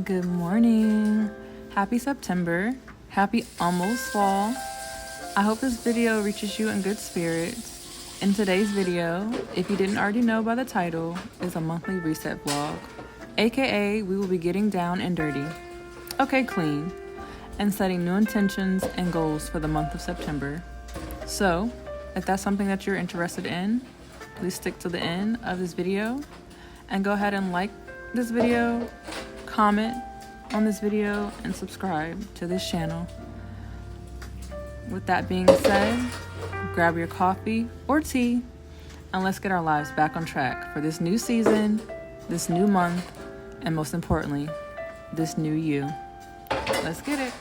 Good morning. Happy September. Happy almost fall. I hope this video reaches you in good spirits. In today's video, if you didn't already know by the title, is a monthly reset vlog. AKA, we will be getting down and dirty. Okay, clean. And setting new intentions and goals for the month of September. So, if that's something that you're interested in, please stick to the end of this video and go ahead and like this video, comment on this video, and subscribe to this channel. With that being said, grab your coffee or tea and let's get our lives back on track for this new season, this new month, and most importantly, this new you. Let's get it.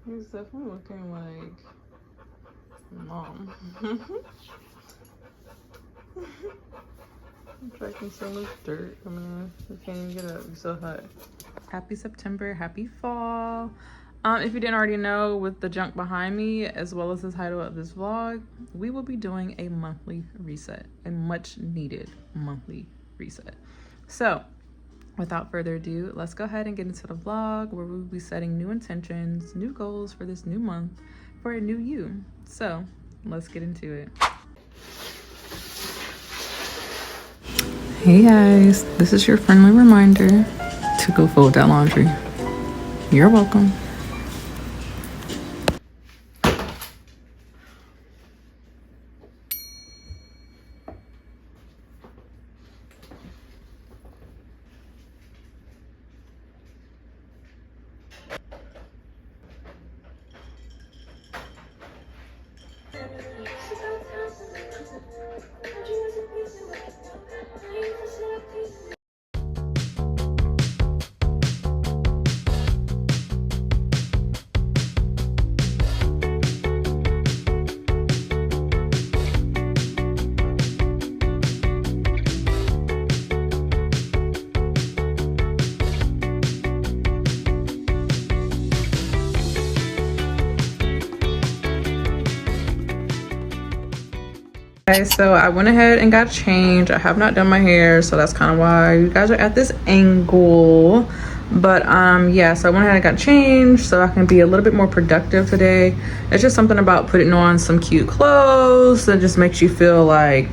He's definitely looking like mom. I'm tracking so much dirt coming on. You can't even get up. It's so hot. Happy September. Happy fall. If you didn't already know, with the junk behind me, as well as the title of this vlog, we will be doing a monthly reset. A much needed monthly reset. So, without further ado, let's go ahead and get into the vlog where we'll be setting new intentions, new goals for this new month for a new you. So let's get into it. Hey guys, this is your friendly reminder to go fold that laundry. You're welcome. Okay, so I went ahead and got changed. I have not done my hair, so that's kind of why you guys are at this angle. But yeah, so I went ahead and got changed so I can be a little bit more productive today. It's just something about putting on some cute clothes that just makes you feel like,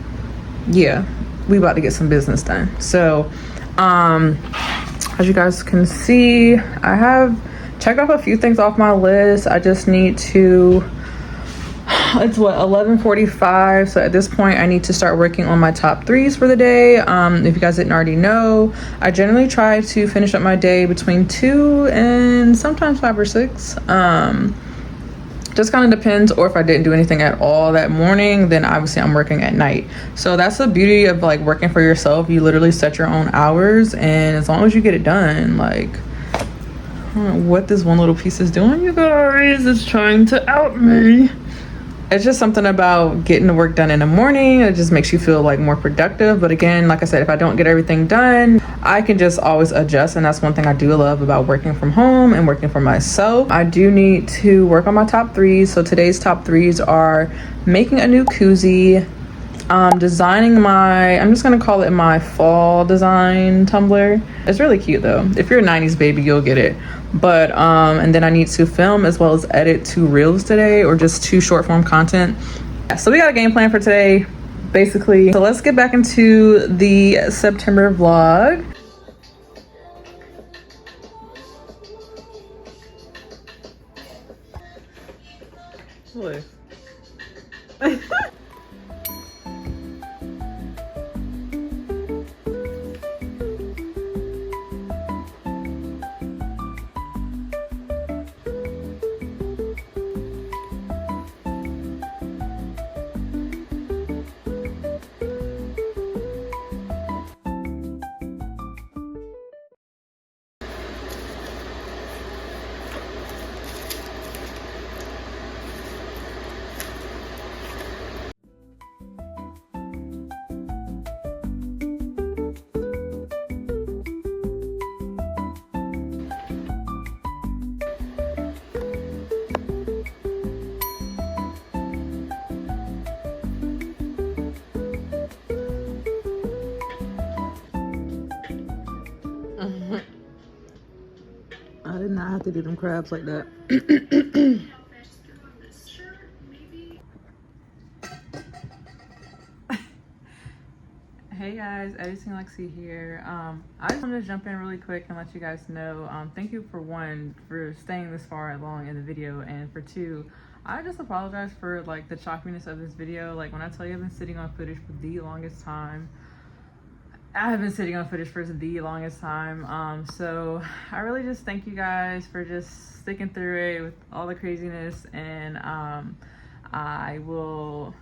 yeah, we about to get some business done. So as you guys can see, I have checked off a few things off my list. I just need to, it's what, 11:45, so at this point I need to start working on my top threes for the day. If you guys didn't already know, I generally try to finish up my day between 2 and sometimes 5 or 6. Just kind of depends, or if I didn't do anything at all that morning, then obviously I'm working at night. So that's the beauty of like working for yourself. You literally set your own hours, and as long as you get it done, like, I don't know what this one little piece is doing, you guys. It's trying to out me. It's just something about getting the work done in the morning. It just makes you feel like more productive. But again, like I said, if I don't get everything done, I can just always adjust. And that's one thing I do love about working from home and working for myself. I do need to work on my top threes. So today's top threes are making a new koozie, designing I'm just gonna call it my fall design tumbler. It's really cute though. If you're a 90s baby, you'll get it. But and then I need to film as well as edit 2 reels today, or just 2 short form content. So we got a game plan for today, basically. So let's get back into the September vlog. What? I did not have to do them crabs like that. Hey guys, Editing Lexi here. I just wanted to jump in really quick and let you guys know, thank you for 1, for staying this far along in the video, and for 2, I just apologize for like the choppiness of this video. Like when I tell you I've been sitting on footage for the longest time, so I really just thank you guys for just sticking through it with all the craziness, and I will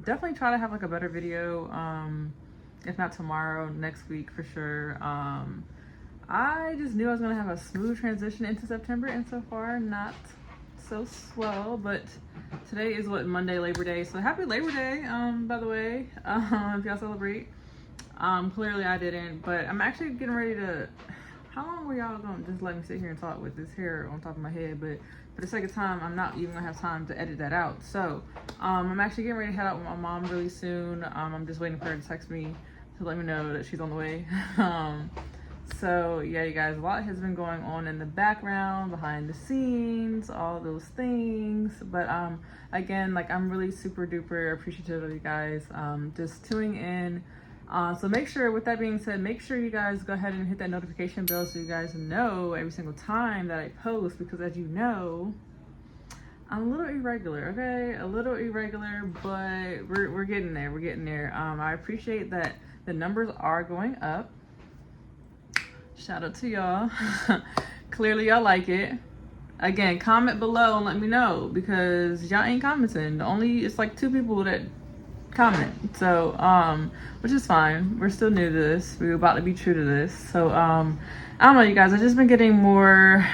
definitely try to have like a better video, if not tomorrow, next week for sure. I just knew I was gonna have a smooth transition into September, and so far not so swell. But today is what, Monday, Labor Day, so happy Labor Day, by the way, if y'all celebrate. Clearly I didn't, but I'm actually getting ready to, how long were y'all gonna just let me sit here and talk with this hair on top of my head? But for the sake of time, I'm not even gonna have time to edit that out. So I'm actually getting ready to head out with my mom really soon. I'm just waiting for her to text me to let me know that she's on the way. So yeah, you guys, a lot has been going on in the background, behind the scenes, all those things. But again, like, I'm really super duper appreciative of you guys just tuning in. So make sure, with that being said, make sure you guys go ahead and hit that notification bell so you guys know every single time that I post, because as you know, I'm a little irregular, okay? A little irregular, but we're getting there. We're getting there. I appreciate that the numbers are going up. Shout out to y'all. Clearly y'all like it. Again, comment below and let me know, because y'all ain't commenting. It's like 2 people that comment, so which is fine. We're still new to this. We're about to be true to this. So I don't know, you guys, I've just been getting more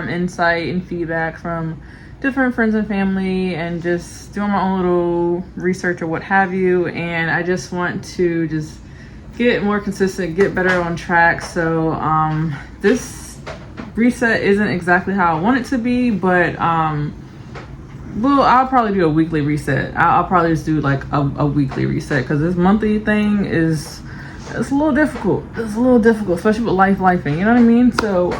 insight and feedback from different friends and family, and just doing my own little research or what have you, and I just want to just get more consistent, get better on track. So this reset isn't exactly how I want it to be, but well, I'll probably do a weekly reset. I'll probably just do like a weekly reset, because this monthly thing it's a little difficult. It's a little difficult, especially with lifing, you know what I mean? So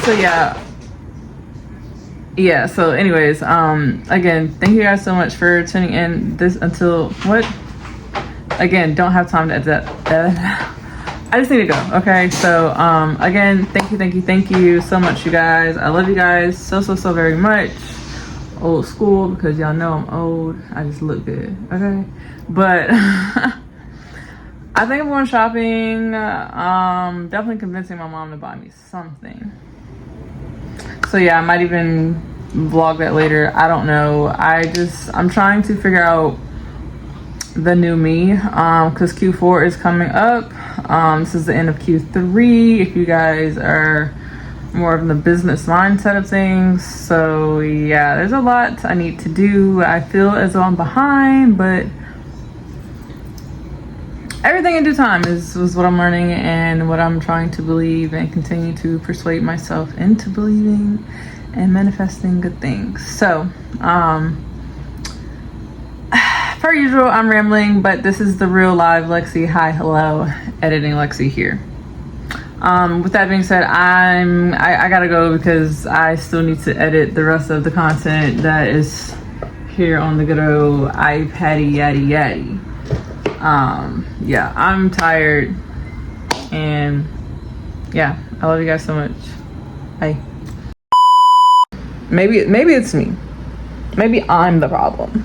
so yeah, so anyways, again, thank you guys so much for tuning in this until what? Again, don't have time to edit that. I just need to go, okay? So again, thank you so much, you guys. I love you guys so very much. Old school, because y'all know I'm old. I just look good, okay? But I think I'm going shopping. Definitely convincing my mom to buy me something. So yeah, I might even vlog that later. I don't know. I'm trying to figure out the new me, because Q4 is coming up. This is the end of Q3. If you guys are more of the business mindset of things. So yeah, there's a lot I need to do. I feel as though I'm behind, but everything in due time is what I'm learning and what I'm trying to believe and continue to persuade myself into believing and manifesting good things. So per usual, I'm rambling, but this is the real live Lexi. Hi, hello, editing Lexi here. With that being said, I gotta go because I still need to edit the rest of the content that is here on the good old iPad yaddy yaddy. Yeah, I'm tired, and yeah, I love you guys so much. Bye. Maybe it's me. Maybe I'm the problem.